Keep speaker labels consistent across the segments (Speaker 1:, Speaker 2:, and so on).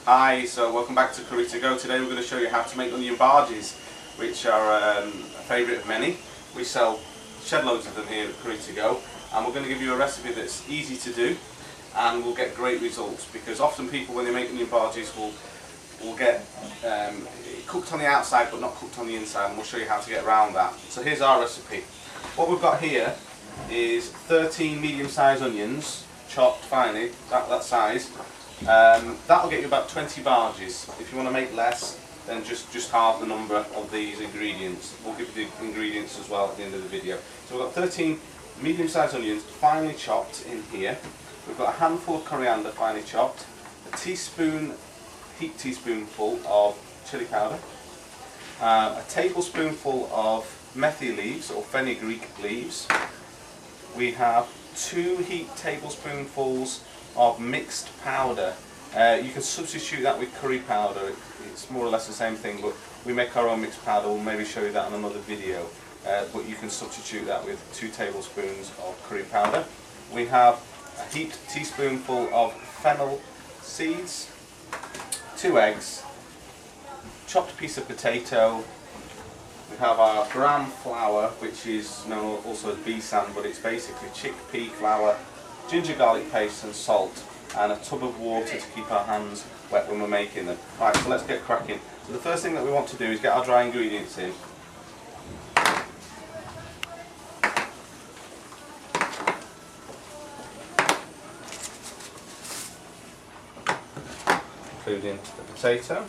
Speaker 1: Hi, so welcome back to Curry To Go. Today we're going to show you how to make onion bhajis, which are a favourite of many. We sell shed loads of them here at Curry To Go, and we're going to give you a recipe that's easy to do and will get great results, because often people when they make onion bhajis will get cooked on the outside but not cooked on the inside, and we'll show you how to get around that. So here's our recipe. What we've got here is 13 medium-sized onions, chopped finely, that size. That'll get you about 20 bhajis. If you want to make less, then just halve the number of these ingredients. We'll give you the ingredients as well at the end of the video. So we've got 13 medium-sized onions finely chopped in here. We've got a handful of coriander finely chopped, a heaped teaspoonful of chili powder, a tablespoonful of methi leaves or fenugreek leaves. We have 2 heaped tablespoonfuls of mixed powder. You can substitute that with curry powder. It's more or less the same thing, but we make our own mixed powder. We'll maybe show you that in another video, but you can substitute that with 2 tablespoons of curry powder. We have a heaped teaspoonful of fennel seeds, 2 eggs, chopped piece of potato. We have our gram flour, which is known also as besan, but it's basically chickpea flour, ginger garlic paste and salt, and a tub of water to keep our hands wet when we're making them. Right, so let's get cracking. So the first thing that we want to do is get our dry ingredients in. Including the potato.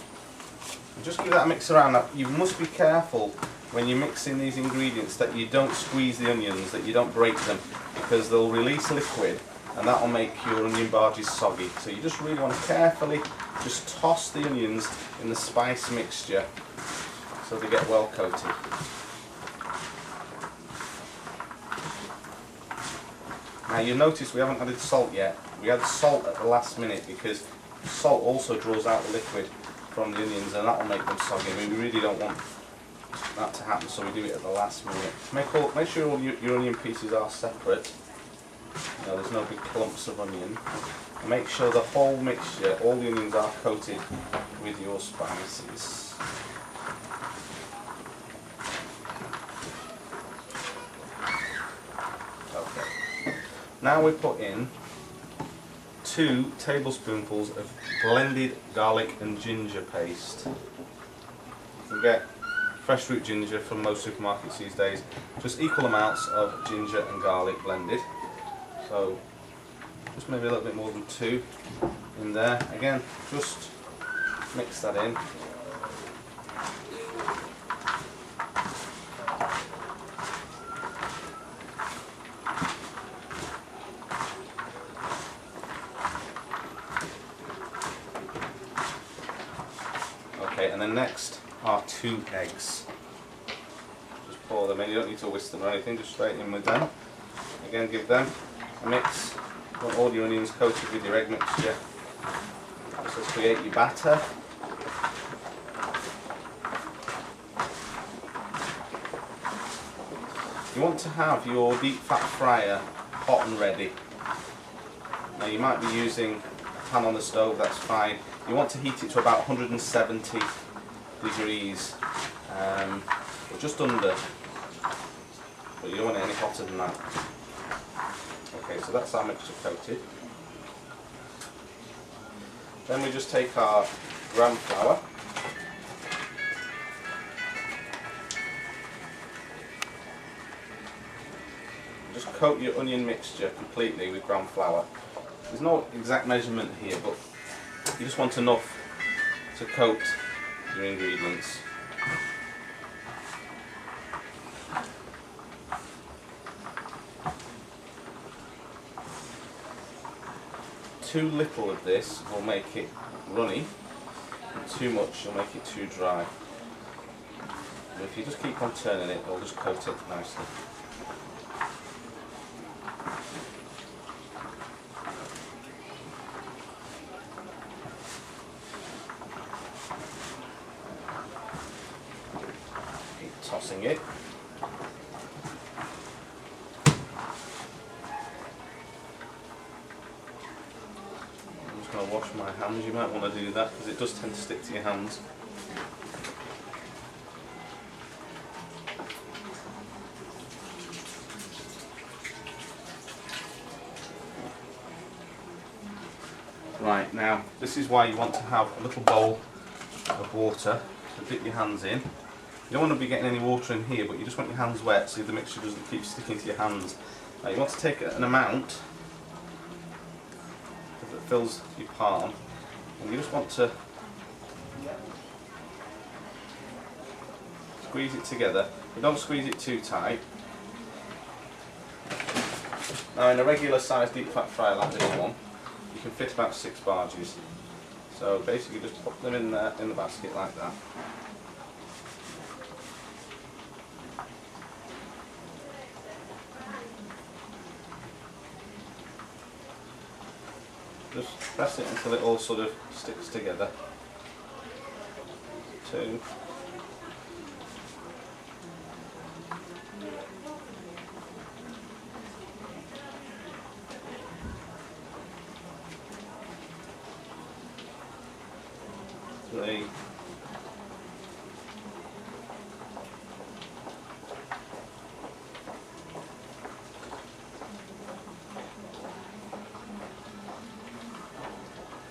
Speaker 1: And just give that a mix around. Now, you must be careful when you're mixing these ingredients that you don't squeeze the onions, that you don't break them, because they'll release liquid and that will make your onion bhajis soggy. So you just really want to carefully just toss the onions in the spice mixture so they get well coated. Now you'll notice we haven't added salt yet. We add salt at the last minute because salt also draws out the liquid from the onions and that will make them soggy. I mean, we really don't want that to happen, so we do it at the last minute. Make sure all your onion pieces are separate. You know, there's no big clumps of onion. And make sure the whole mixture, all the onions are coated with your spices. Okay. Now we put in 2 tablespoonfuls of blended garlic and ginger paste. You can get fresh root ginger from most supermarkets these days. Just equal amounts of ginger and garlic blended. So just maybe a little bit more than 2 in there. Again, just mix that in. Okay, and then next are 2 eggs. Just pour them in. You don't need to whisk them or anything, just straight in with them. Again, give them a mix. Want all your onions coated with your egg mixture. Just create your batter. You want to have your deep fat fryer hot and ready. Now you might be using a pan on the stove, that's fine. You want to heat it to about 170 degrees, or just under, but you don't want it any hotter than that. Okay, so that's our mixture coated. Then we just take our gram flour, just coat your onion mixture completely with gram flour. There's no exact measurement here, but you just want enough to coat your ingredients. Too little of this will make it runny, and too much will make it too dry. And if you just keep on turning it, it'll just coat it nicely. Keep tossing it. wash my hands. You might want to do that because it does tend to stick to your hands. Right, now this is why you want to have a little bowl of water to dip your hands in. You don't want to be getting any water in here, but you just want your hands wet so the mixture doesn't keep sticking to your hands. Now you want to take an amount that fills your palm, and you just want to squeeze it together, but don't squeeze it too tight. Now in a regular sized deep fat fryer like this one, you can fit about 6 bhaji's. So basically just put them in there in the basket like that. Just press it until it all sort of sticks together. 2. 3.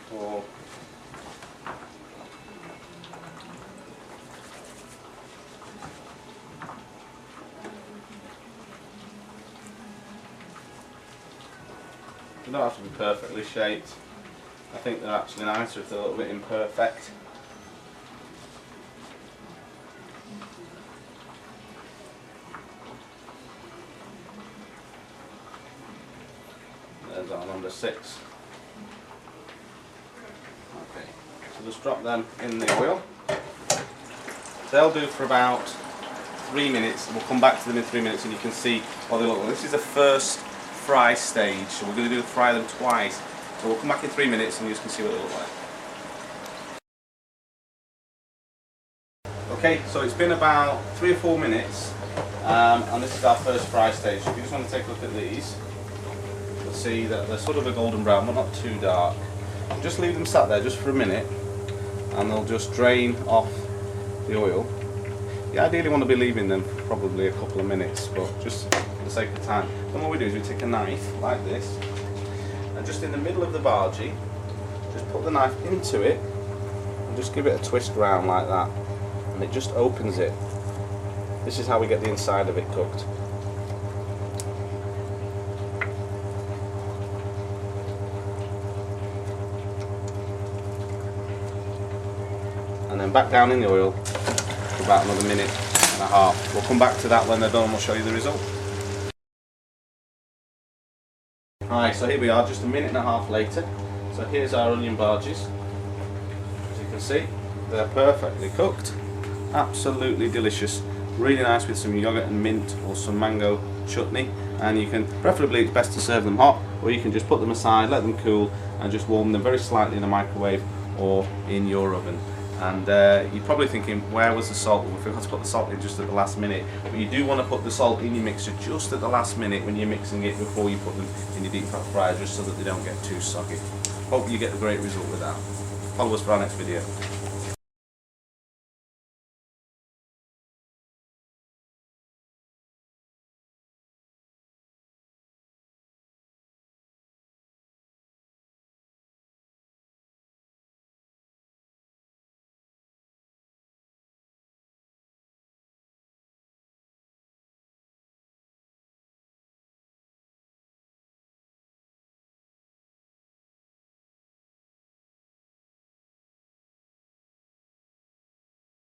Speaker 1: 4. 'They don't have to be perfectly shaped. I think they're actually nicer if they're a little bit imperfect. There's our number 6. Okay, so just drop them in the oil. They'll do for about 3 minutes. We'll come back to them in 3 minutes and you can see what they look like. This is the first fry stage, so we're going to fry them twice. So we'll come back in 3 minutes and you can see what they look like. Okay, so it's been about 3 or 4 minutes, and this is our first fry stage. So if you just want to take a look at these, you'll see that they're sort of a golden brown, but not too dark. Just leave them sat there just for a minute, and they'll just drain off the oil. You ideally want to be leaving them for probably a couple of minutes, but just for the sake of time. Then what we do is we take a knife like this, and just in the middle of the bhaji, just put the knife into it, and just give it a twist round like that. And it just opens it. This is how we get the inside of it cooked. And then back down in the oil for about another minute and a half. We'll come back to that when they're done and we'll show you the result. Alright, so here we are just a minute and a half later. So here's our onion bhajis. As you can see, they're perfectly cooked. Absolutely delicious, really nice with some yogurt and mint or some mango chutney, and you can, preferably it's best to serve them hot, or you can just put them aside, let them cool and just warm them very slightly in a microwave or in your oven. And you're probably thinking, where was the salt? We forgot to put the salt in just at the last minute, but you do want to put the salt in your mixture just at the last minute when you're mixing it before you put them in your deep fat fryer, just so that they don't get too soggy. Hope you get a great result with that. Follow us for our next video.